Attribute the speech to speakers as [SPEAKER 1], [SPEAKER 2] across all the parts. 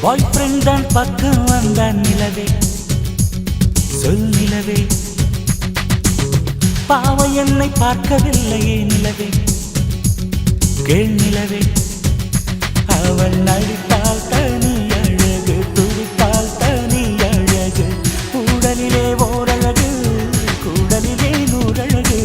[SPEAKER 1] பாய் friend தான் பக்கம் வந்தான் நிலவே, சொல் நிலவே. பாவம் என்னை பார்க்கவில்லையே நிலவே, கேள் நிலவே. அவள் நடித்தால் தனி அழகு, துடித்தால் தனி அழகு. கூடலிலே ஓரழகு, கூடலிலே நூறழகு.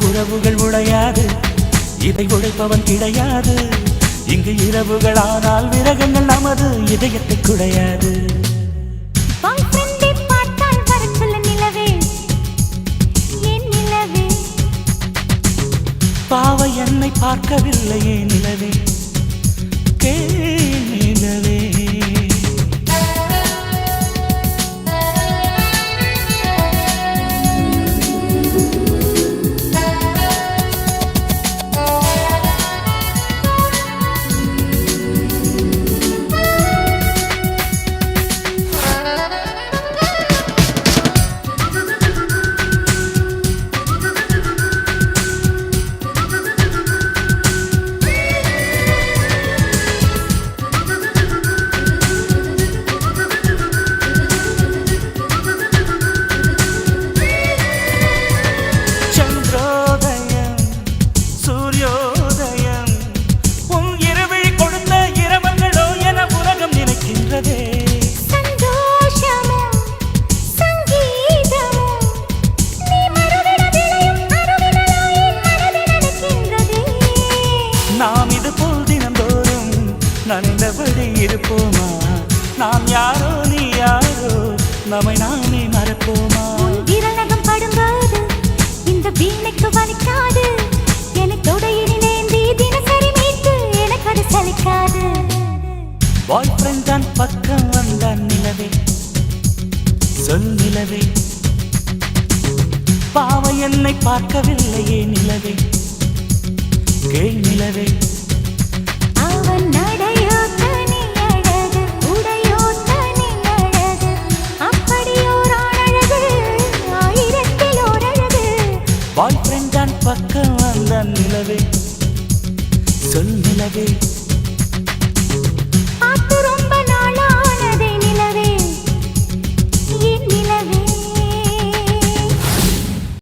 [SPEAKER 1] உறவுகள் உடையாது, இதை உடைப்பவன் கிடையாது. இங்கு இரவுகள் ஆனால் விரகங்கள் நமது இதயத்தை குடையாது. பாவ என்னை பார்க்கவில்லையே நிலவே, கேள் நிலவே. நாம் இது போல் தினந்தோறும் நனைந்தபடி இருப்போமா? நாம் யாரோ நீ யாரோ, நம்மை நாமே மறப்போமா?
[SPEAKER 2] விரலகம் படும்போது இந்த வீணைக்கு வலிக்காது, எனக்கு உடையிலேந்தி தினசரி மீட்டு எனக்கு அது சலிக்காது.
[SPEAKER 1] பாய் ஃப்ரெண்ட் தான் பக்கம் வந்தான் நிலவே, சொல் நிலவே. பாவம் என்னை பார்க்கவில்லையே நிலவே, கேள் நிலவே.
[SPEAKER 2] அவன் நடையோ தனி அழகு, உடையோ தனி அழகு. அப்படியோர் அழகு, ஆயிரத்தில் ஓர் அழகு.
[SPEAKER 1] பாய் ஃப்ரெண்ட் தான் பக்கம் வந்தான் நிலவே, சொல் நிலவே.